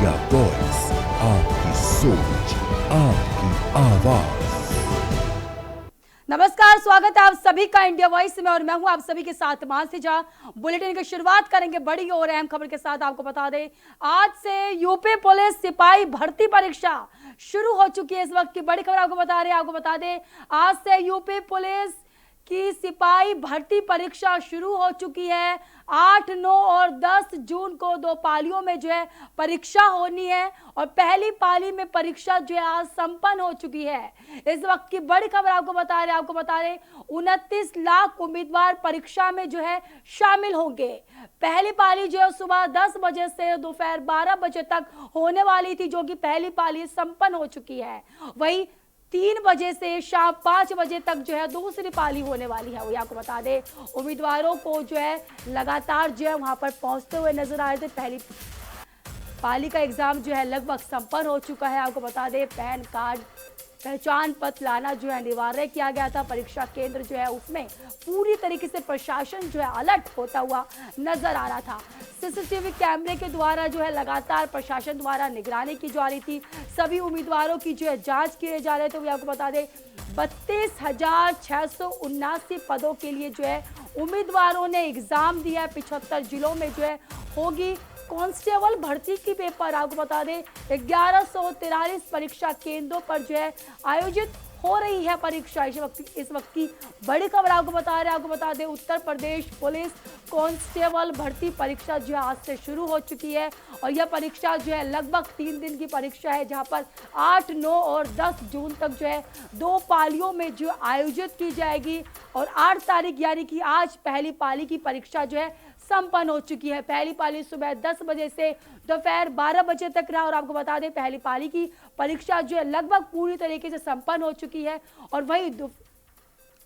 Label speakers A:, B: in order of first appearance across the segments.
A: India voice, आपकी सोच, आपकी आवाज।
B: नमस्कार, स्वागत है आप सभी का इंडिया वॉइस में और मैं हूं आप सभी के साथ मानसी झा। बुलेटिन की शुरुआत करेंगे बड़ी और अहम खबर के साथ। आपको बता दें, आज से यूपी पुलिस सिपाही भर्ती परीक्षा शुरू हो चुकी है। इस वक्त की बड़ी खबर आपको बता रहे हैं। आपको बता दें, आज से यूपी पुलिस की सिपाही भर्ती परीक्षा शुरू हो चुकी है। 8, 9 और 10 जून को 2 पालियों में जो है परीक्षा होनी है और पहली पाली में परीक्षा जो है आज संपन्न हो चुकी है। इस वक्त की बड़ी खबर आपको बता रहे 29 लाख उम्मीदवार परीक्षा में जो है शामिल होंगे। पहली पाली जो है सुबह 10 बजे से दोपहर 12 बजे तक होने वाली थी, जो कि पहली पाली संपन्न हो चुकी है। वही 3 बजे से शाम 5 बजे तक जो है दूसरी पाली होने वाली है। वही आपको बता दें, उम्मीदवारों को जो है लगातार जो है वहां पर पहुंचते हुए नजर आ रहे थे। पहली पाली का एग्जाम जो है लगभग संपन्न हो चुका है। आपको बता दें, पैन कार्ड, पहचान पत्र लाना जो है अनिवार्य किया गया था। परीक्षा केंद्र जो है उसमें पूरी तरीके से प्रशासन जो है अलर्ट होता हुआ नजर आ रहा था। सीसीटीवी कैमरे के द्वारा जो है लगातार प्रशासन द्वारा निगरानी की जा रही थी। सभी उम्मीदवारों की जो है जांच किए जा रहे थे। वो आपको बता दें, 32,679 पदों के लिए जो है उम्मीदवारों ने एग्जाम दिया है। 75 जिलों में जो है होगी कांस्टेबल भर्ती की पेपर। आपको बता दें, 1143 परीक्षा केंद्रों पर जो है आयोजित हो रही है परीक्षा। इस वक्त की बड़ी खबर आपको बता दें, उत्तर प्रदेश पुलिस कांस्टेबल भर्ती परीक्षा जो है आज से शुरू हो चुकी है और यह परीक्षा जो है लगभग 3 दिन की परीक्षा है, जहां पर 8, 9 और 10 जून तक जो है 2 पालियों में जो आयोजित की जाएगी और 8 तारीख यानी कि आज पहली पाली की परीक्षा जो है संपन्न हो चुकी है। पहली पाली सुबह 10 बजे से दोपहर 12 बजे तक रहा और आपको बता दें, पहली पाली की परीक्षा जो है लगभग पूरी तरीके से संपन्न हो चुकी है और वही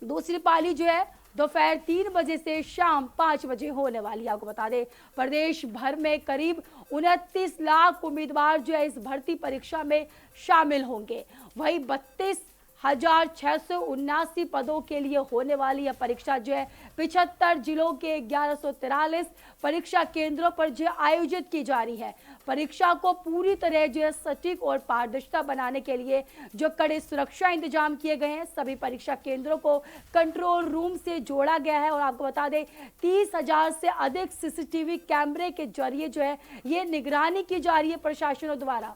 B: दूसरी पाली जो है दोपहर 3 बजे से शाम 5 बजे होने वाली है। आपको बता दें, प्रदेश भर में करीब 29 लाख उम्मीदवार जो है इस भर्ती परीक्षा में शामिल होंगे। वही 32,679 पदों के लिए होने वाली यह परीक्षा जो है 75 जिलों के 1143 परीक्षा केंद्रों पर जो आयोजित की जा रही है। परीक्षा को पूरी तरह जो है सटीक और पारदर्शिता बनाने के लिए जो कड़े सुरक्षा इंतजाम किए गए हैं। सभी परीक्षा केंद्रों को कंट्रोल रूम से जोड़ा गया है और आपको बता दें, 30,000 से अधिक सीसीटीवी कैमरे के जरिए जो है ये निगरानी की जा रही है प्रशासनों द्वारा।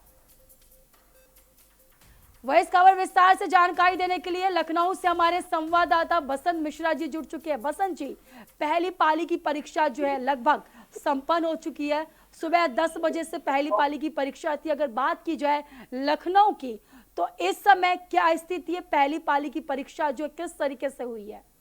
B: वह इस खबर विस्तार से जानकारी देने के लिए लखनऊ से हमारे संवाददाता बसंत मिश्रा जी जुड़ चुके हैं। बसंत जी, पहली पाली की परीक्षा जो है लगभग संपन्न हो चुकी है। सुबह 10 बजे से पहली पाली की परीक्षा थी। अगर बात की जाए लखनऊ की, तो इस समय क्या स्थिति है? पहली पाली की परीक्षा जो किस तरीके से हुई है?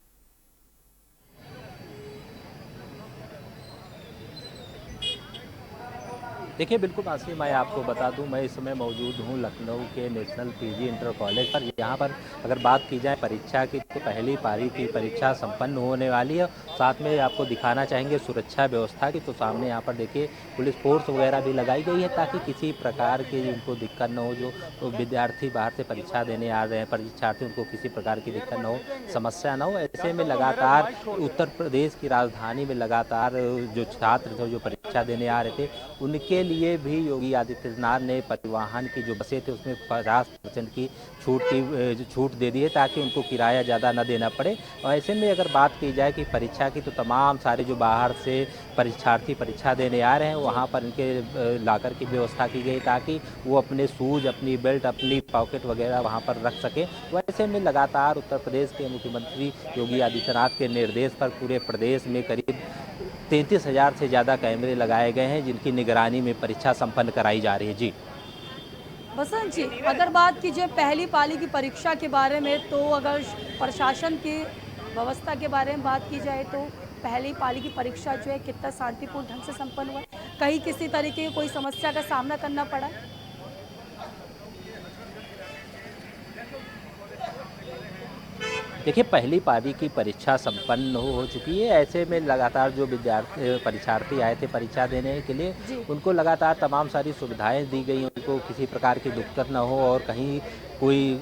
C: देखिए, बिल्कुल आसिफ, मैं आपको बता दूं, मैं इस समय मौजूद हूं लखनऊ के नेशनल पीजी इंटर कॉलेज पर। यहाँ पर अगर बात की जाए परीक्षा की, तो पहली पारी की परीक्षा संपन्न होने वाली है। साथ में आपको दिखाना चाहेंगे सुरक्षा व्यवस्था की, तो सामने यहाँ पर देखिए पुलिस फोर्स वगैरह भी लगाई गई है ताकि किसी प्रकार की उनको दिक्कत न हो। जो विद्यार्थी बाहर से परीक्षा देने आ रहे हैं, परीक्षार्थी, उनको किसी प्रकार की दिक्कत न हो, समस्या न हो। ऐसे में लगातार उत्तर प्रदेश की राजधानी में लगातार जो छात्र थे जो परीक्षा देने आ रहे थे, उनके लिए भी योगी आदित्यनाथ ने परिवहन की जो बसें थे उसमें 50% की छूट दे दी है ताकि उनको किराया ज़्यादा न देना पड़े। और ऐसे में अगर बात की जाए कि परीक्षा की, तो तमाम सारे जो बाहर से परीक्षार्थी परीक्षा देने आ रहे हैं वहाँ पर इनके लाकर की व्यवस्था की गई ताकि वो अपने शूज, अपनी बेल्ट, अपनी पॉकेट वगैरह वहाँ पर रख सकें। वैसे में लगातार उत्तर प्रदेश के मुख्यमंत्री योगी आदित्यनाथ के निर्देश पर पूरे प्रदेश में करीब 33,000 से ज़्यादा कैमरे लगाए गए हैं जिनकी निगरानी में परीक्षा संपन्न कराई जा रही है। जी
B: बसंत जी, अगर बात कीजिए पहली पाली की परीक्षा के बारे में, तो अगर प्रशासन की व्यवस्था के बारे में बात की जाए तो पहली पाली की परीक्षा जो है कितना शांतिपूर्ण ढंग से संपन्न हुआ? कहीं किसी तरीके की कोई समस्या का सामना करना पड़ा?
C: देखिए, पहली पारी की परीक्षा संपन्न हो चुकी है। ऐसे में लगातार जो परीक्षार्थी आए थे परीक्षा देने के लिए, उनको लगातार तमाम सारी सुविधाएं दी गई, उनको किसी प्रकार की दिक्कत न हो और कहीं कोई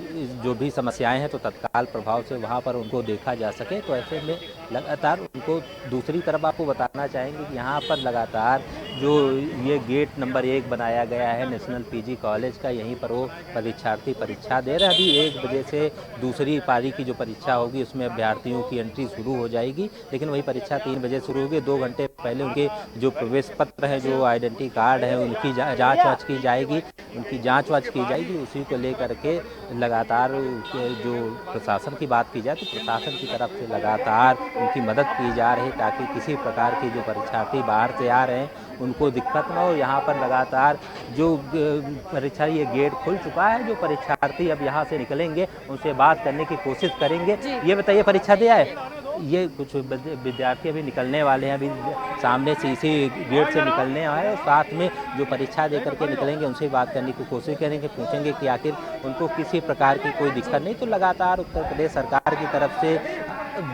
C: जो भी समस्याएं हैं तो तत्काल प्रभाव से वहां पर उनको देखा जा सके। तो ऐसे में लगातार उनको, दूसरी तरफ आपको बताना चाहेंगे कि यहाँ पर लगातार जो ये गेट नंबर 1 बनाया गया है नेशनल पीजी कॉलेज का, यहीं पर वो परीक्षार्थी परीक्षा दे रहे हैं। अभी 1 बजे से दूसरी पारी की जो परीक्षा होगी उसमें अभ्यर्थियों की एंट्री शुरू हो जाएगी, लेकिन वही परीक्षा 3 बजे शुरू होगी। 2 घंटे पहले उनके जो प्रवेश पत्र है, जो आइडेंटिटी कार्ड है, उनकी जाँच वाँच की जाएगी, उसी को लेकर के लगातार जो प्रशासन की बात की जाए तो प्रशासन की तरफ से लगातार उनकी मदद की जा रही है, ताकि किसी प्रकार के जो परीक्षार्थी बाहर से आ रहे हैं उनको दिक्कत न हो। यहाँ पर लगातार जो परीक्षा, ये गेट खुल चुका है, जो परीक्षार्थी अब यहाँ से निकलेंगे उनसे बात करने की कोशिश करेंगे। ये बताइए, परीक्षा दिया है? ये कुछ विद्यार्थी अभी निकलने वाले हैं, अभी सामने से इसी गेट से निकलने आए और साथ में जो परीक्षा दे करके निकलेंगे उनसे बात करने की कोशिश करेंगे, पूछेंगे कि आखिर उनको किसी प्रकार की कोई दिक्कत नहीं। तो लगातार उत्तर प्रदेश सरकार की तरफ से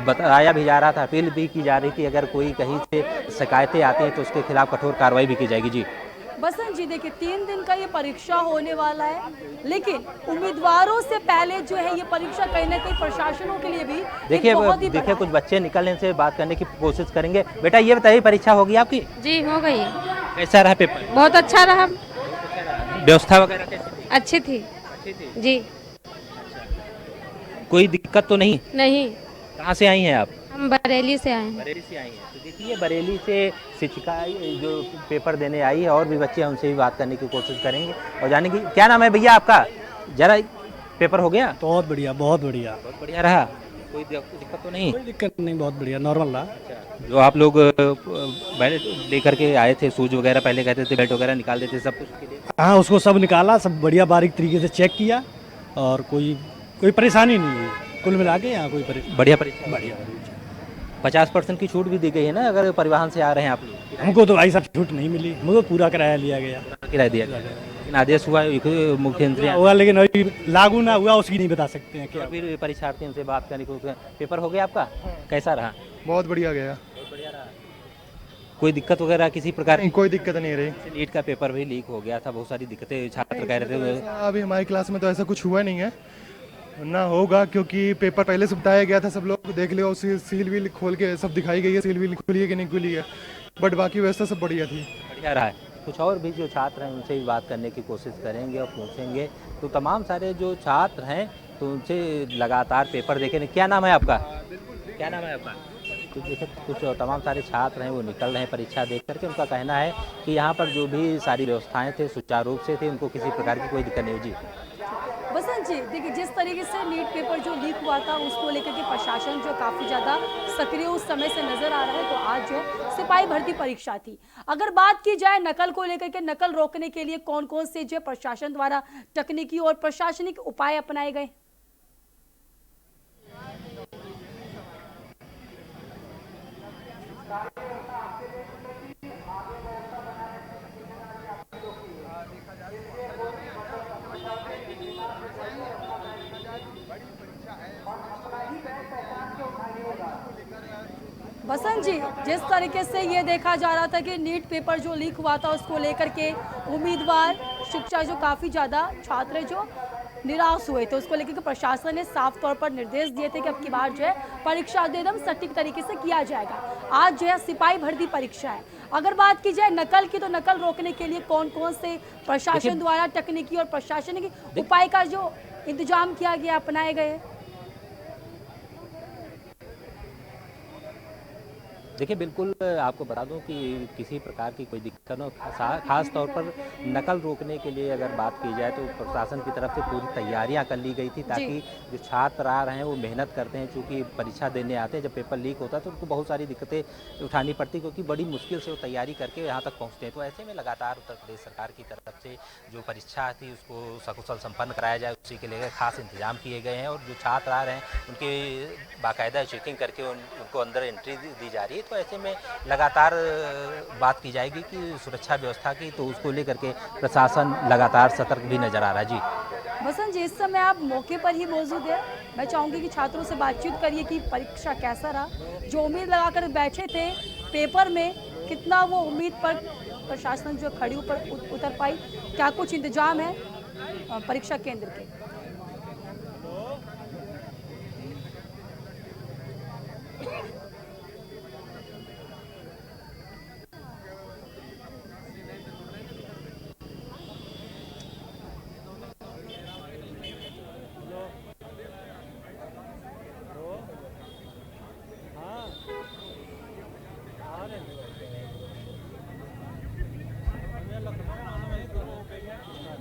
C: बताया भी जा रहा था, अपील भी की जा रही थी, अगर कोई कहीं से शिकायतें आती हैं तो उसके खिलाफ कठोर कार्रवाई भी की जाएगी। जी
B: बसंत जी, देखिए 3 दिन का ये परीक्षा होने वाला है, लेकिन उम्मीदवारों से पहले जो है ये परीक्षा कहीं ना कहीं प्रशासनों के लिए भी
C: देखिए कुछ बच्चे निकलने से बात करने की कोशिश करेंगे। बेटा ये बताइए, परीक्षा होगी आपकी?
D: जी हो गई।
C: कैसा रहा पेपर?
D: बहुत अच्छा रहा।
C: व्यवस्था वगैरह कैसी?
D: अच्छी थी जी।
C: कोई दिक्कत तो नहीं?
D: नहीं।
C: कहाँ से आई हैं आप?
D: हम बरेली से आए हैं।
C: बरेली से आई हैं। तो देखिए, बरेली से शिक्षिका जो पेपर देने आई है, और भी बच्चे हैं, उनसे भी बात करने की कोशिश करेंगे और जानेंगे। क्या नाम है भैया आपका? जरा, पेपर हो गया?
E: बहुत बढ़िया, बहुत बढ़िया।
C: बहुत बढ़िया रहा? कोई दिक्कत तो नहीं?
E: कोई दिक्कत नहीं, बहुत बढ़िया, नॉर्मल रहा।
C: जो आप लोग बेल्ट लेकर के आए थे, शूज वगैरह पहले कहते थे बेल्ट वगैरह निकाल देते, सब कुछ के लिए?
E: हाँ, उसको सब निकाला, सब बढ़िया बारीक तरीके से चेक किया और कोई परेशानी नहीं हुई। कुल मिला के यहाँ कोई परेशानी।
C: बढ़िया परीक्षा?
E: बढ़िया।
C: 50% की छूट भी दी गई है ना, अगर परिवहन से आ रहे हैं आप लोग?
E: हमको तो भाई साहब छूट नहीं मिली, मुझे पूरा किराया लिया गया।
C: किराया दिया गया, लेकिन आदेश हुआ मुख्यमंत्री
E: हुआ, लेकिन अभी लागू ना हुआ, उसकी नहीं बता सकते हैं क्या।
C: फिर परीक्षार्थियों से बात करने को। पेपर हो गया आपका? कैसा रहा?
F: बहुत बढ़िया गया।
C: बहुत बढ़िया रहा। कोई दिक्कत वगैरह किसी प्रकार की?
F: कोई दिक्कत नहीं रही।
C: नीट का पेपर भी लीक हो गया था, बहुत सारी दिक्कतें छात्र कह रहे थे।
F: अभी हमारी क्लास में तो ऐसा कुछ हुआ नहीं है, ना होगा, क्योंकि पेपर पहले से बताया गया था। सब लोग देख लियो, सील वील खोल के सब दिखाई गई है, सील वील खुली है कि नहीं खुली है, बट बाकी व्यवस्था सब बढ़िया थी।
C: बढ़िया रहा है। कुछ और भी जो छात्र हैं उनसे भी बात करने की कोशिश करेंगे और पूछेंगे। तो तमाम सारे जो छात्र हैं तो उनसे लगातार पेपर देखेंगे। क्या नाम है आपका? क्या नाम है आपका? तो देखिए, कुछ तमाम सारे छात्र हैं वो निकल रहे हैं परीक्षा देख करके। उनका कहना है कि यहाँ पर जो भी सारी व्यवस्थाएं थे सुचारू रूप से थे, उनको किसी प्रकार की कोई दिक्कत नहीं हुई। जी
B: बसंत जी, देखिए जिस तरीके से नीट पेपर जो लीक हुआ था उसको लेकर के प्रशासन जो काफ़ी ज़्यादा सक्रिय उस समय से नज़र आ रहा है, तो आज जो है सिपाही भर्ती परीक्षा थी। अगर बात की जाए नकल को लेकर के, नकल रोकने के लिए कौन कौन से जो प्रशासन द्वारा तकनीकी और प्रशासनिक उपाय अपनाए गए? बसंत जी, जिस तरीके से ये देखा जा रहा था कि नीट पेपर जो लीक हुआ था उसको लेकर के उम्मीदवार शिक्षा जो काफ़ी ज़्यादा छात्र जो निराश हुए थे, उसको लेकर के प्रशासन ने साफ तौर पर निर्देश दिए थे कि अब की बार जो है परीक्षा एकदम सटीक तरीके से किया जाएगा। आज जो है सिपाही भर्ती परीक्षा है। अगर बात की जाए नकल की, तो नकल रोकने के लिए कौन कौन से प्रशासन द्वारा तकनीकी और प्रशासनिक उपाय का जो इंतजाम किया गया, अपनाए गए?
C: देखिए, बिल्कुल आपको बता दूं कि किसी प्रकार की कोई दिक्कत न हो। खास तौर पर नकल रोकने के लिए अगर बात की जाए तो प्रशासन की तरफ से पूरी तैयारियां कर ली गई थी, ताकि जो छात्र आ रहे हैं वो मेहनत करते हैं, चूँकि परीक्षा देने आते हैं। जब पेपर लीक होता है तो उनको बहुत सारी दिक्कतें उठानी पड़ती, क्योंकि बड़ी मुश्किल से वो तैयारी करके यहाँ तक पहुँचते हैं। तो ऐसे में लगातार उत्तर प्रदेश सरकार की तरफ से जो परीक्षा थी उसको सकुशल संपन्न कराया जाए, उसी के लिए खास इंतजाम किए गए हैं। और जो छात्र आ रहे हैं उनके बाकायदा चेकिंग करके उनको अंदर एंट्री दी जा रही है। तो ऐसे में लगातार बात की जाएगी कि सुरक्षा व्यवस्था की, तो उसको लेकर के प्रशासन लगातार सतर्क भी नजर आ रहा है। जी
B: बसंत जी, इस समय आप मौके पर ही मौजूद है। मैं चाहूँगी कि छात्रों से बातचीत करिए कि परीक्षा कैसा रहा, जो उम्मीद लगाकर बैठे थे पेपर में, कितना वो उम्मीद पर प्रशासन जो खड़ी ऊपर उतर पाई, क्या कुछ इंतजाम है परीक्षा केंद्र के?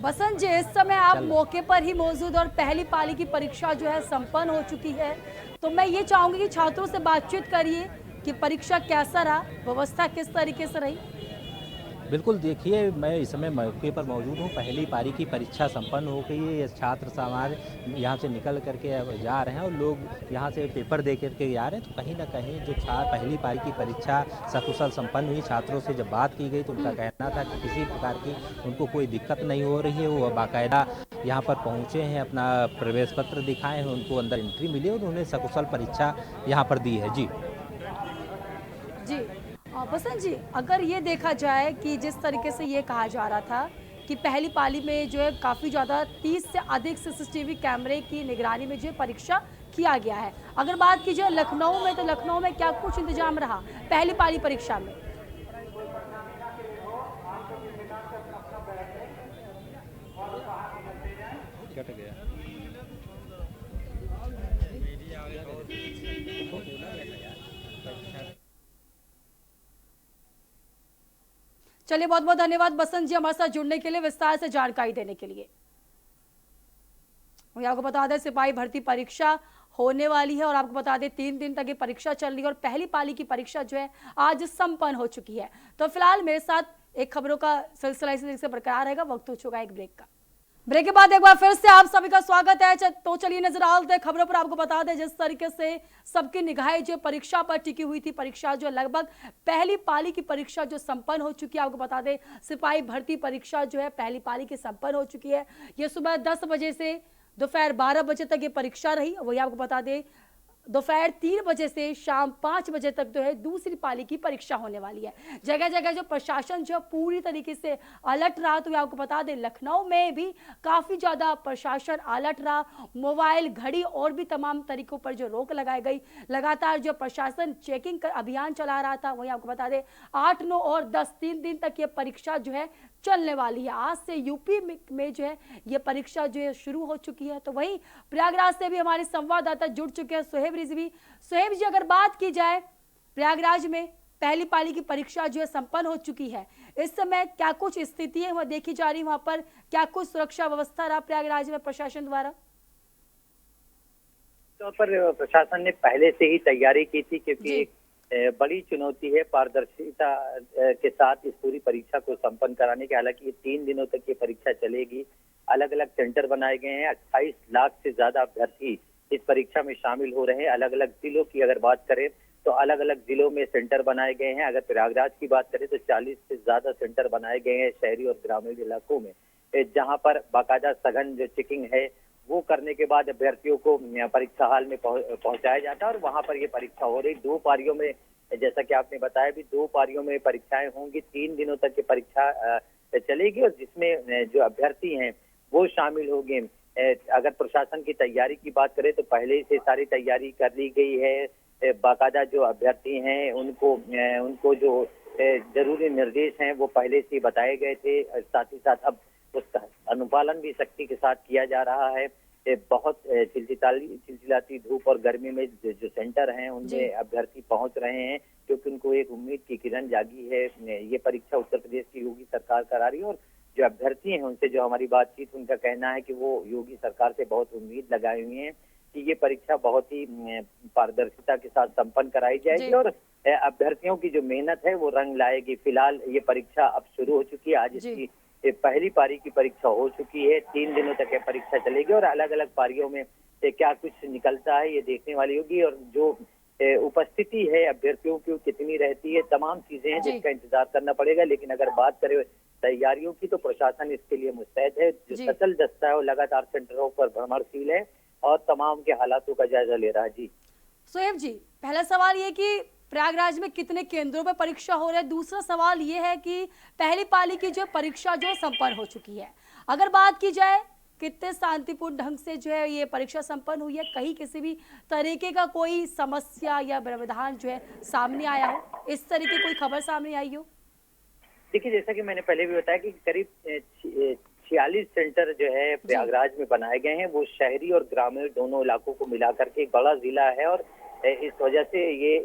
B: बसंत जी, इस समय आप मौके पर ही मौजूद और पहली पाली की परीक्षा जो है संपन्न हो चुकी है, तो मैं ये चाहूंगी कि छात्रों से बातचीत करिए कि परीक्षा कैसा रहा, व्यवस्था किस तरीके से रही।
C: बिल्कुल, देखिए मैं इस समय मौके पर मौजूद हूँ। पहली पारी की परीक्षा संपन्न हो गई है। ये छात्र समाज यहाँ से निकल करके अब जा रहे हैं और लोग यहाँ से पेपर दे करके जा रहे हैं। तो कहीं न कहीं जो पहली पारी की परीक्षा सकुशल संपन्न हुई। छात्रों से जब बात की गई तो उनका कहना था कि किसी प्रकार की उनको कोई दिक्कत नहीं हो रही है। वो बाकायदा यहाँ पर पहुँचे हैं, अपना प्रवेश पत्र दिखाए हैं, उनको अंदर एंट्री मिली और उन्होंने सकुशल परीक्षा यहाँ पर दी है। जी।
B: जी बसंत जी, अगर ये देखा जाए कि जिस तरीके से ये कहा जा रहा था कि पहली पाली में जो है काफ़ी ज़्यादा 30 से अधिक सीसीटीवी कैमरे की निगरानी में जो है परीक्षा किया गया है, अगर बात की जाए लखनऊ में, तो लखनऊ में क्या कुछ इंतजाम रहा पहली पाली परीक्षा में? चलिए, बहुत बहुत धन्यवाद बसंत जी हमारे साथ जुड़ने के लिए, विस्तार से जानकारी देने के लिए। आपको बता दें सिपाही भर्ती परीक्षा होने वाली है और आपको बता दें 3 दिन तक ये परीक्षा चल रही है और पहली पाली की परीक्षा जो है आज संपन्न हो चुकी है। तो फिलहाल मेरे साथ एक खबरों का सिलसिला इसी तरीके से बरकरार रहेगा। वक्त हो चुका है एक ब्रेक का। ब्रेक के बाद एक बार फिर से आप सभी का स्वागत है। तो चलिए नजर डालते हैं खबरों पर। आपको बता दें जिस तरीके से सबकी निगाहें जो परीक्षा पर टिकी हुई थी, परीक्षा जो लगभग पहली पाली की परीक्षा जो संपन्न हो चुकी है। आपको बता दें सिपाही भर्ती परीक्षा जो है पहली पाली की संपन्न हो चुकी है। ये सुबह 10 बजे से दोपहर 12 बजे तक ये परीक्षा रही। वही आपको बता दें दोपहर 3 बजे से शाम 5 बजे तक जो है दूसरी पाली की परीक्षा होने वाली है। जगह जगह जो प्रशासन जो पूरी तरीके से अलर्ट रहा, तो आपको बता दें लखनऊ में भी काफ़ी ज़्यादा प्रशासन अलर्ट रहा। मोबाइल, घड़ी और भी तमाम तरीकों पर जो रोक लगाई गई, लगातार जो प्रशासन चेकिंग का अभियान चला रहा था। वहीं आपको बता दें 8, 9 और 10 3 दिन तक ये परीक्षा जो है चलने वाली है। आज से यूपी में जो है ये परीक्षा जो है शुरू हो चुकी है। तो वहीं प्रयागराज से भी हमारे संवाददाता जुड़ चुके हैं, सोहेब रिजवी। सोहेब जी, अगर बात की जाए प्रयागराज में पहली पाली की परीक्षा जो है संपन्न हो चुकी है, इस समय क्या कुछ स्थिति है वह देखी जा रही है, वहां पर क्या कुछ सुरक्षा व्यवस्था रहा प्रयागराज में प्रशासन द्वारा?
G: तौर पर प्रशासन ने पहले से ही तैयारी की थी, क्योंकि बड़ी चुनौती है पारदर्शिता के साथ इस पूरी परीक्षा को संपन्न कराने की। हालांकि ये 3 दिनों तक ये परीक्षा चलेगी। अलग अलग सेंटर बनाए गए हैं। 28 लाख से ज्यादा अभ्यर्थी इस परीक्षा में शामिल हो रहे हैं। अलग अलग जिलों की अगर बात करें तो अलग अलग जिलों में सेंटर बनाए गए हैं। अगर प्रयागराज की बात करें तो 40 से ज्यादा सेंटर बनाए गए हैं शहरी और ग्रामीण इलाकों में, जहां पर बाकायदा सघन जो चेकिंग है वो करने के बाद अभ्यर्थियों को परीक्षा हॉल में पहुंचाया जाता है और वहां पर ये परीक्षा हो रही। 2 पारियों में, जैसा कि आपने बताया भी, 2 पारियों में परीक्षाएं होंगी। 3 दिनों तक ये परीक्षा चलेगी और जिसमें जो अभ्यर्थी हैं वो शामिल होंगे। अगर प्रशासन की तैयारी की बात करें तो पहले से सारी तैयारी कर ली गई है। बाकायदा जो अभ्यर्थी हैं उनको जो जरूरी निर्देश हैं वो पहले से बताए गए थे। साथ ही साथ अब उसका अनुपालन भी सख्ती के साथ किया जा रहा है। बहुत चिलचिलाती धूप और गर्मी में जो सेंटर हैं उनमें अभ्यर्थी पहुंच रहे हैं, क्योंकि उनको एक उम्मीद की किरण जागी है। ये परीक्षा उत्तर प्रदेश की योगी सरकार करा रही है और जो अभ्यर्थी हैं उनसे जो हमारी बातचीत, उनका कहना है कि वो योगी सरकार से बहुत उम्मीद लगाए हुए हैं कि ये परीक्षा बहुत ही पारदर्शिता के साथ संपन्न कराई जाएगी और अभ्यर्थियों की जो मेहनत है वो रंग लाएगी। फिलहाल ये परीक्षा अब शुरू हो चुकी है। आज इसकी पहली पारी की परीक्षा हो चुकी है। 3 दिनों तक ये परीक्षा चलेगी और अलग अलग पारियों में क्या कुछ निकलता है ये देखने वाली होगी और जो उपस्थिति है अभ्यर्थियों की कितनी रहती है, तमाम चीजें हैं जिसका इंतजार करना पड़ेगा। लेकिन अगर बात करें तैयारियों की तो प्रशासन इसके लिए मुस्तैद है। जो सचल दस्ता है वो लगातार सेंटरों पर भ्रमणशील है और तमाम के हालातों का जायजा ले रहा है। जी
B: सोहेब जी, पहला सवाल ये कि प्रयागराज में कितने केंद्रों पर परीक्षा हो रहा है? दूसरा सवाल ये है कि पहली पाली की जो परीक्षा जो संपन्न हो चुकी है, अगर बात की जाए कितने शांतिपूर्ण ढंग से जो है ये परीक्षा संपन्न हुई है? कहीं किसी भी तरीके का कोई समस्या या व्यवधान जो है सामने आया हो, इस तरह की कोई खबर सामने आई हो?
G: देखिए, जैसा कि मैंने पहले भी बताया कि करीब 46 सेंटर जो है प्रयागराज में बनाए गए हैं। वो शहरी और ग्रामीण दोनों इलाकों को मिलाकर के एक बड़ा जिला है और इस वजह से ये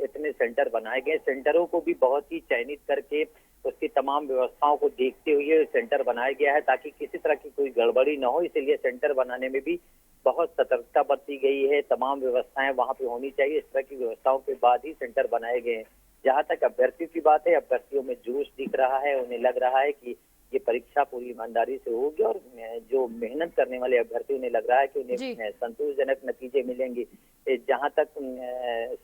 G: इतने सेंटर बनाए गए। सेंटरों को भी बहुत ही चयनित करके उसकी तमाम व्यवस्थाओं को देखते हुए सेंटर बनाया गया है ताकि किसी तरह की कोई गड़बड़ी न हो। इसलिए सेंटर बनाने में भी बहुत सतर्कता बरती गई है। तमाम व्यवस्थाएं वहां पे होनी चाहिए। इस तरह की व्यवस्थाओं के बाद ही सेंटर बनाए गए हैं। जहां तक अभ्यर्थियों की बात है, अभ्यर्थियों में जोश दिख रहा है। उन्हें लग रहा है कि ये परीक्षा पूरी ईमानदारी से होगी और जो मेहनत करने वाले अभ्यर्थी, उन्हें लग रहा है कि उन्हें संतोषजनक नतीजे मिलेंगे। जहां तक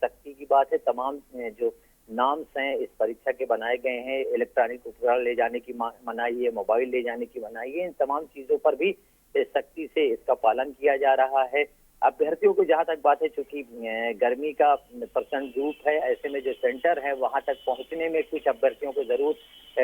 G: सख्ती की बात है, तमाम जो नाम्स हैं इस परीक्षा के बनाए गए हैं। इलेक्ट्रॉनिक उपकरण ले जाने की मनाही है, मोबाइल ले जाने की मनाही है। इन तमाम चीजों पर भी सख्ती से इसका पालन किया जा रहा है। अभ्यर्थियों को जहां तक बात है, चूंकि गर्मी का प्रचंड धूप है, ऐसे में जो सेंटर है वहां तक पहुंचने में कुछ अभ्यर्थियों को जरूर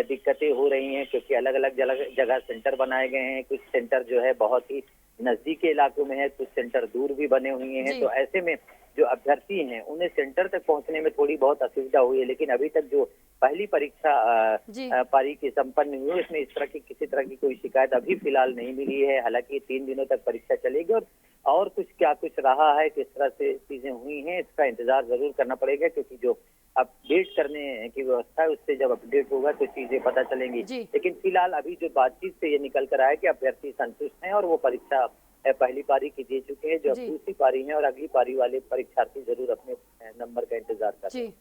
G: दिक्कतें हो रही हैं, क्योंकि अलग अलग जगह सेंटर बनाए गए हैं। कुछ सेंटर जो है बहुत ही नजदीकी इलाकों में है, कुछ सेंटर दूर भी बने हुए हैं। तो ऐसे में जो अभ्यर्थी हैं उन्हें सेंटर तक पहुंचने में थोड़ी बहुत असुविधा हुई है। लेकिन अभी तक जो पहली परीक्षा पारी की संपन्न हुई है, इसमें इस तरह की किसी तरह की कोई शिकायत अभी फिलहाल नहीं मिली है। हालांकि 3 दिनों तक परीक्षा चलेगी और कुछ क्या कुछ रहा है, किस तरह से चीजें हुई हैं, इसका इंतजार जरूर करना पड़ेगा, क्योंकि जो अपडेट करने की व्यवस्था है उससे जब अपडेट होगा तो चीजें पता चलेंगी। लेकिन फिलहाल अभी जो बातचीत से ये निकल कर आया है कि अभ्यर्थी संतुष्ट हैं और वो परीक्षा पहली पारी की दे चुके हैं। जो दूसरी पारी है और अगली पारी वाले परीक्षार्थी जरूर अपने नंबर का इंतजार कर रहे हैं।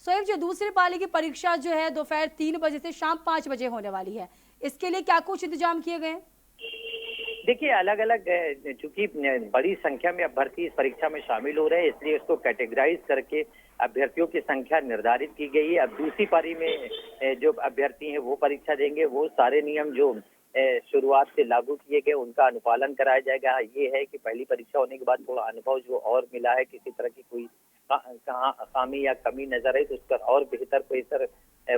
B: सोएब, जो दूसरी पाली की परीक्षा जो है दोपहर 3 बजे से शाम 5 बजे होने वाली है, इसके लिए क्या कुछ इंतजाम किए गए हैं?
G: देखिए, अलग अलग चूंकि बड़ी संख्या में अभ्यर्थी इस परीक्षा में शामिल हो रहे हैं, इसलिए इसको कैटेगराइज करके अभ्यर्थियों की संख्या निर्धारित की गई है। अब दूसरी पारी में जो अभ्यर्थी हैं वो परीक्षा देंगे। वो सारे नियम जो शुरुआत से लागू किए गए उनका अनुपालन कराया जाएगा। ये है कि पहली परीक्षा होने के बाद थोड़ा अनुभव जो और मिला है, किसी तरह की कोई खामी या कमी नजर आई तो उस पर और बेहतर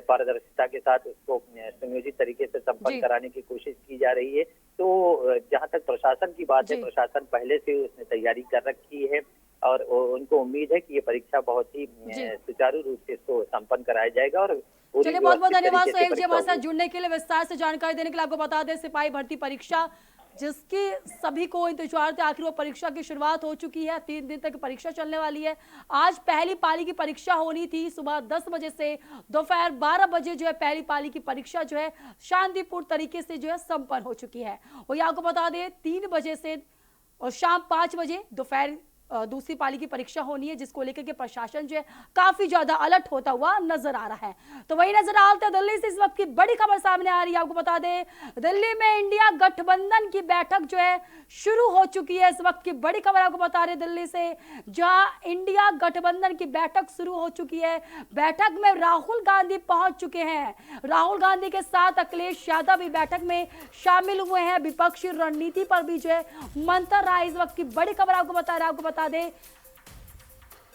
G: पारदर्शिता के साथ उसको सुनियोजित तरीके से संपन्न कराने की कोशिश की जा रही है। तो जहां तक प्रशासन की बात है, प्रशासन पहले से उसने तैयारी कर रखी है और उनको उम्मीद है कि ये परीक्षा बहुत ही सुचारू रूप से इसको संपन्न कराया जाएगा। और
B: चलिए, बहुत बहुत धन्यवाद सोहेब जी हमारे साथ जुड़ने के लिए, विस्तार से जानकारी देने के लिए। आपको बता दें, सिपाही भर्ती परीक्षा जिसकी सभी को इंतजार थे, आखिर वो परीक्षा की शुरुआत हो चुकी है। 3 दिन तक परीक्षा चलने वाली है। आज पहली पाली की परीक्षा होनी थी सुबह 10 बजे से दोपहर 12 बजे जो है पहली पाली की परीक्षा जो है शांतिपूर्ण तरीके से जो है संपन्न हो चुकी है। और आपको बता दें 3 बजे से और शाम 5 बजे दोपहर दूसरी पाली की परीक्षा होनी है, जिसको लेकर के प्रशासन जो है काफी ज्यादा अलर्ट होता हुआ नजर आ रहा है। तो वही नजर आ रहा है दिल्ली से इस वक्त की बड़ी खबर सामने आ रही है। आपको बता दें, दिल्ली में इंडिया गठबंधन की बैठक जो है शुरू हो चुकी है। इस वक्त की बड़ी खबर आपको बता रहे दिल्ली से, जहां इंडिया गठबंधन की बैठक शुरू हो चुकी है। बैठक में राहुल गांधी पहुंच चुके हैं। राहुल गांधी के साथ अखिलेश यादव भी बैठक में शामिल हुए हैं। विपक्षी रणनीति पर भी जो है मंथन रहा है। इस वक्त की बड़ी खबर आपको बता रहे, आपको बता दें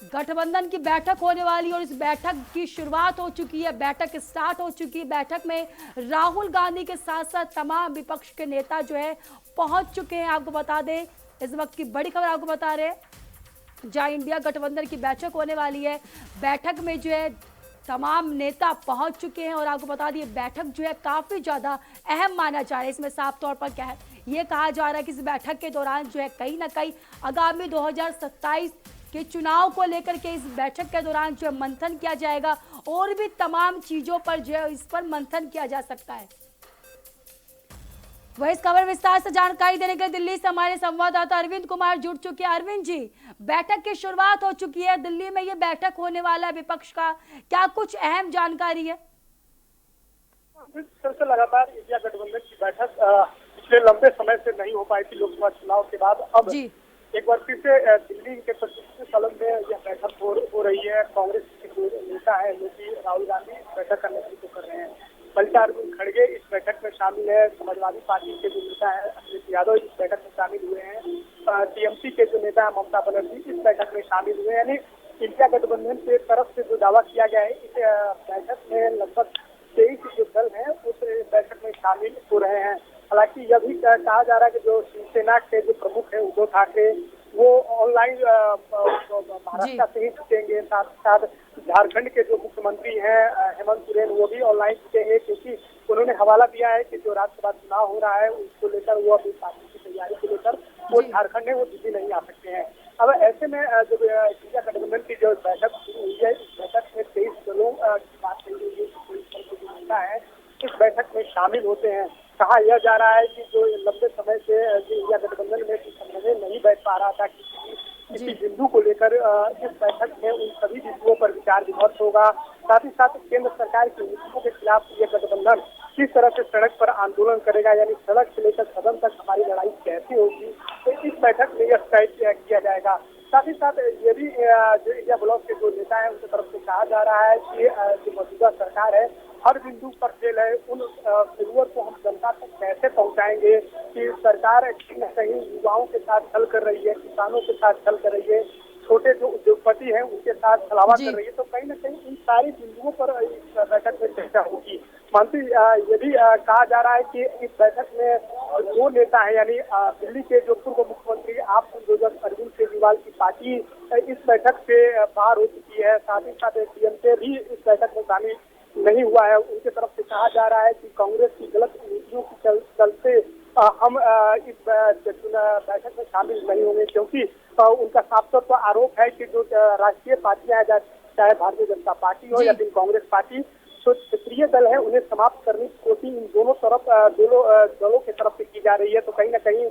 B: गठबंधन की बैठक होने वाली और इस बैठक की शुरुआत हो चुकी है। बैठक स्टार्ट हो चुकी है। बैठक में राहुल गांधी के साथ साथ तमाम विपक्ष के नेता जो है पहुंच चुके हैं। आपको बता दें, इस वक्त की बड़ी खबर आपको बता रहे, जहां इंडिया गठबंधन की बैठक होने वाली है। बैठक में जो है तमाम नेता पहुंच चुके हैं और आपको बता दिए बैठक जो है काफी ज्यादा अहम माना जा रहा है। इसमें साफ तौर पर क्या है, ये कहा जा रहा है कि इस बैठक के दौरान जो है कहीं ना कहीं आगामी 2027 के चुनाव को लेकर के इस बैठक के दौरान जो है मंथन किया जाएगा और भी तमाम चीजों पर जो है इस पर मंथन किया जा सकता है। वह इस खबर विस्तार से जानकारी देने के लिए दिल्ली से हमारे संवाददाता अरविंद कुमार जुड़ चुके हैं। अरविंद जी, बैठक की शुरुआत हो चुकी है। दिल्ली में ये बैठक होने वाला है विपक्ष का, क्या कुछ अहम जानकारी है?
H: लगातार इंडिया गठबंधन की बैठक पिछले लंबे समय से नहीं हो पाई थी लोकसभा चुनाव के बाद। अब एक बार फिर से दिल्ली के प्रतिनिधि स्थल में यह बैठक हो रही है। कांग्रेस के जो नेता है राहुल गांधी बैठक का नेतृत्व कर रहे हैं। मल्लिकार्जुन खड़गे इस बैठक में शामिल है। समाजवादी पार्टी के जो नेता है अखिलेश यादव इस बैठक में शामिल हुए हैं। टीएमसी के जो नेता है ममता बनर्जी इस बैठक में शामिल हुए हैं। यानी इंडिया गठबंधन के तरफ से जो दावा किया गया है, इस बैठक में लगभग 23 जो दल है उस बैठक में शामिल हो रहे हैं। हालांकि यह भी कहा जा रहा है कि जो शिवसेना के जो प्रमुख है उद्धव ठाकरे वो ऑनलाइन महाराष्ट्र से ही जुटेंगे। साथ साथ झारखंड के जो मुख्यमंत्री हैं हेमंत सोरेन वो भी ऑनलाइन जुटेंगे, क्योंकि उन्होंने हवाला दिया है कि जो राज्यसभा चुनाव हो रहा है उसको लेकर वो अपनी पार्टी की तैयारी को लेकर वो झारखंड है वो दिल्ली नहीं आ सकते हैं। अब ऐसे में जो इंडिया गठबंधन की जो बैठक शुरू हुई है, इस बैठक में 23 दलों की बात कही गई है। है होते हैं। कहा यह जा रहा है कि जो लंबे समय से इंडिया गठबंधन में समन्वय नहीं बैठ पा रहा था, किसी बिंदु को लेकर इस बैठक में उन सभी बिंदुओं पर विचार विमर्श होगा। साथ ही साथ केंद्र सरकार की नीतियों के खिलाफ यह गठबंधन किस तरह से सड़क पर आंदोलन करेगा, यानी सड़क से लेकर सदन तक हमारी लड़ाई कैसे होगी, तो इस बैठक में यह तय किया जाएगा। साथ ही साथ ये भी जो इंडिया ब्लॉक के जो नेता है उनकी तरफ से कहा जा रहा है कि जो मौजूदा सरकार है हर बिंदु पर फेल है, उन फेलुअर को हम जनता तक कैसे पहुंचाएंगे कि सरकार कहीं न कहीं युवाओं के साथ छल कर रही है, किसानों के साथ छल कर रही है, छोटे जो उद्योगपति हैं उनके साथ छलावा कर रही है। तो कहीं न कहीं इन सारी बिंदुओं पर इस बैठक में चर्चा होगी। मंत्री ये भी कहा जा रहा है कि इस बैठक में दो नेता है, यानी दिल्ली के जो पूर्व मुख्यमंत्री आप अरविंद केजरीवाल की पार्टी इस बैठक से बाहर हो चुकी है। साथ ही साथ डीएमके भी इस बैठक में शामिल नहीं हुआ है। उनके तरफ से कहा जा रहा है कि कांग्रेस की गलत नीतियों के चलते हम इस बैठक में शामिल नहीं होंगे, क्योंकि उनका साफ तौर पर आरोप है कि जो राष्ट्रीय पार्टियां हैं, चाहे भारतीय जनता पार्टी हो या फिर कांग्रेस पार्टी, जो क्षेत्रीय दल है उन्हें समाप्त करने की कोशिश इन दोनों दलों की तरफ से की जा रही है। तो कहीं न कहीं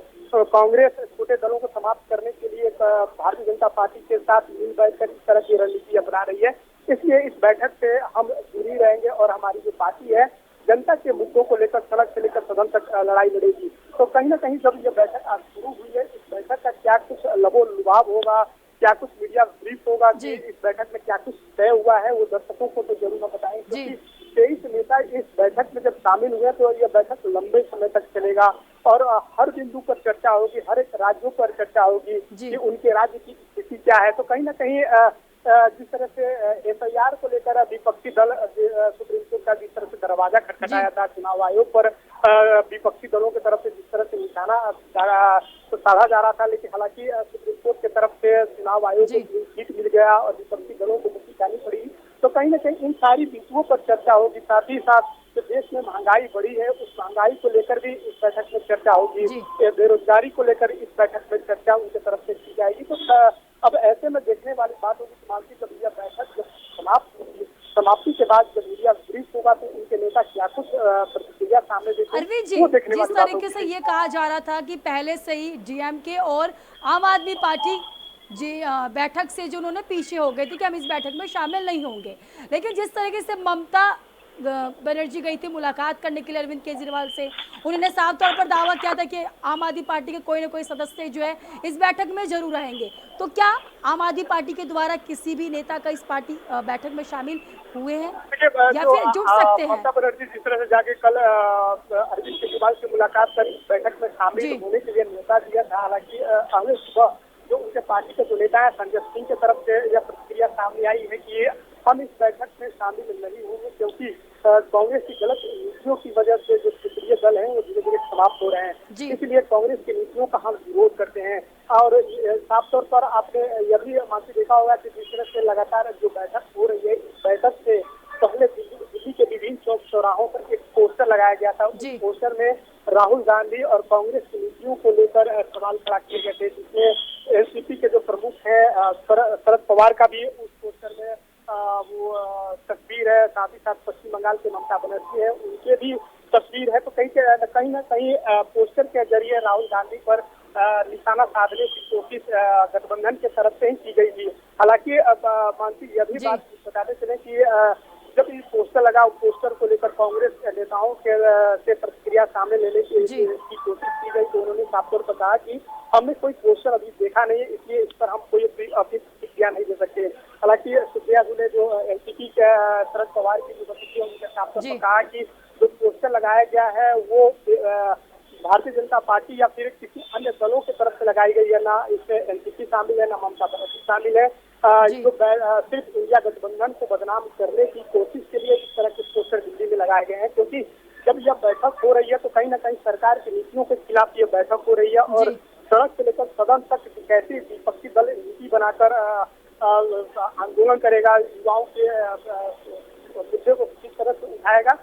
H: कांग्रेस छोटे दलों को समाप्त करने के लिए भारतीय जनता पार्टी के साथ मिल बैठकर इस तरह की रणनीति अपना रही है। इसलिए इस बैठक से हम दूरी रहेंगे और हमारी जो पार्टी है जनता के मुद्दों को लेकर सड़क से लेकर सदन तक लड़ाई लड़ेगी। तो कहीं न कहीं जब ये बैठक आज शुरू हुई है, इस बैठक का क्या कुछ लबो लुभाव होगा, क्या कुछ मीडिया ब्रीफ होगा कि इस बैठक में क्या कुछ तय हुआ है, वो दर्शकों को तो जरूर हम बताएं, क्योंकि 23 नेता इस बैठक में जब शामिल हुए तो यह बैठक लंबे समय तक चलेगा और हर बिंदु पर चर्चा होगी, हर एक राज्यों पर चर्चा होगी कि उनके राज्य की स्थिति क्या है। तो कहीं न कहीं जिस तरह से एफआईआर को लेकर विपक्षी दल सुप्रीम कोर्ट का जिस तरह से दरवाजा खटखटाया था, चुनाव आयोग पर विपक्षी दलों की तरफ से जिस तरह से निशाना साधा जा रहा था, लेकिन हालांकि सुप्रीम कोर्ट की तरफ से चुनाव आयोग को सीट मिल गया और विपक्षी दलों को मुक्ति जानी पड़ी। तो कहीं न कहीं इन सारी बिंदुओं पर चर्चा होगी। साथ ही साथ जो देश में महंगाई बढ़ी है उस महंगाई को लेकर भी इस बैठक में चर्चा होगी, बेरोजगारी को लेकर इस बैठक में चर्चा उनकी तरफ से की जाएगी। तो अब ऐसे में देखने वाली बात होगी कि जब यह बैठक जब समाप्त होगी, समाप्ति के बाद जब मीडिया ब्रीफ होगा तो उनके नेता क्या कुछ प्रतिक्रिया सामने देंगे।
B: अरविंद जी, जिस तरीके से ये कहा जा रहा था कि पहले से ही डीएमके और आम आदमी पार्टी बैठक से जो उन्होंने पीछे हो गए थे कि हम इस बैठक में शामिल नहीं होंगे, लेकिन जिस तरीके से ममता बनर्जी गई थी मुलाकात करने के लिए अरविंद केजरीवाल से, उन्होंने साफ तौर पर दावा किया था कि आम आदमी पार्टी के कोई ना कोई सदस्य जो है इस बैठक में जरूर रहेंगे। तो क्या आम आदमी पार्टी के द्वारा किसी भी नेता का इस पार्टी बैठक में शामिल हुए हैं या फिर जुड़ सकते हैं?
H: ममता बनर्जी जिस तरह से जाके कल अरविंद केजरीवाल से मुलाकात कर इस बैठक में शामिल होने के लिए न्योता दिया था, हालांकि अगले सुबह जो उनके पार्टी के जो नेता है संजय सिंह की तरफ से यह प्रतिक्रिया सामने आई है कि हम इस बैठक में शामिल नहीं होंगे, क्योंकि कांग्रेस की गलत नीतियों की वजह से जो क्षेत्रीय दल हैं वो धीरे धीरे समाप्त हो रहे हैं। इसलिए कांग्रेस की नीतियों का हम विरोध करते हैं। और साफ तौर पर आपने यह भी मानसी देखा होगा कि जिस तरह से लगातार जो बैठक हो रही है, इस बैठक से पहले दिल्ली के विभिन्न चौक चौराहों पर एक पोस्टर लगाया गया था। उस पोस्टर में राहुल गांधी और कांग्रेस की नीतियों को लेकर सवाल खड़ा किए गए थे, जिसमें एनसीपी के जो प्रमुख हैं शरद पवार का भी उस पोस्टर में वो तस्वीर है। साथ ही साथ पश्चिम बंगाल के ममता बनर्जी है, उनके भी तस्वीर है। तो कहीं न कहीं पोस्टर के जरिए राहुल गांधी पर निशाना साधने की कोशिश गठबंधन के तरफ से ही की गई थी। हालांकि मानसी यह भी बात बताते चले कि जब ये पोस्टर लगा, पोस्टर को लेकर कांग्रेस नेताओं से प्रतिक्रिया सामने लेने की कोशिश की गई, तो उन्होंने साफ तौर पर कहा कि हमने कोई पोस्टर अभी देखा नहीं है, इसलिए इस पर हम कोई अपनी प्रतिक्रिया नहीं दे सकते। हालांकि सुप्रिया सुले जो एनसीपी के शरद पवार की विपक्षी, उनके साफ तौर पर कहा कि जो पोस्टर लगाया गया है वो भारतीय जनता पार्टी या फिर किसी अन्य दलों की तरफ से लगाई गई है, ना इसमें एनसीपी शामिल है, ना ममता बनर्जी शामिल है। जो सिर्फ इंडिया गठबंधन को बदनाम करने की कोशिश के लिए इस तरह के पोस्टर दिल्ली में लगाए गए हैं, क्योंकि जब यह बैठक हो रही है तो कहीं न कहीं सरकार की नीतियों के खिलाफ ये बैठक हो रही है और सड़क से लेकर सदन तक कैसे विपक्षी दल नीति बनाकर आंदोलन करेगा, युवाओं के मुद्दे को किस तरह से उठाएगा,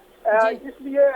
H: इसलिए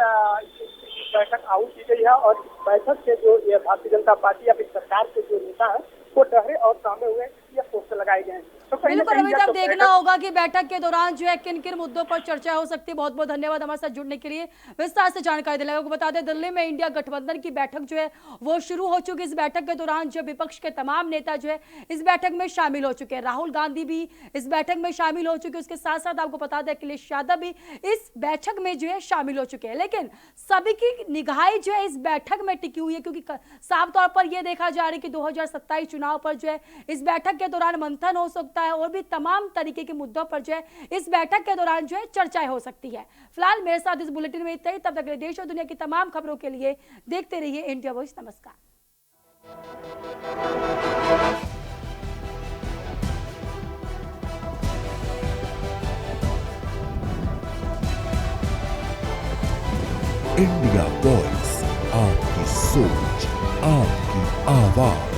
H: बैठक आउट की गई है। और इस बैठक से जो भारतीय जनता पार्टी या फिर सरकार के जो नेता है वो डरे और सामने हुए। ये पोस्टर लगाए गए हैं। तो कहीं ना
B: बिल्कुल
H: कहीं
B: अभी
H: यह
B: तक देखना
H: बैठक-
B: होगा कि बैठक के दौरान जो है किन किन मुद्दों पर चर्चा हो सकती है। बहुत बहुत धन्यवाद हमारे साथ जुड़ने के लिए, विस्तार से जानकारी देने को। बता दें दिल्ली में इंडिया गठबंधन की बैठक जो है वो शुरू हो चुकी है। इस बैठक के दौरान जो विपक्ष के तमाम नेता जो है इस बैठक में शामिल हो चुके हैं। राहुल गांधी भी इस बैठक में शामिल हो चुके हैं। उसके साथ साथ आपको बता दें अखिलेश यादव भी इस बैठक में जो है शामिल हो चुके हैं। लेकिन सभी की निगाहें जो है इस बैठक में टिकी हुई है, क्योंकि साफ तौर पर यह देखा जा रहा है कि 2027 चुनाव पर जो है इस बैठक के दौरान मंथन हो सकता है और भी तमाम तरीके के मुद्दों पर जो है इस बैठक के दौरान जो है चर्चाएं हो सकती है। फिलहाल मेरे साथ इस बुलेटिन में इतना ही। तब तक के लिए देश और दुनिया की तमाम खबरों के लिए देखते रहिए इंडिया वॉइस। नमस्कार।
A: इंडिया वॉइस, आपकी सोच, आपकी आवाज।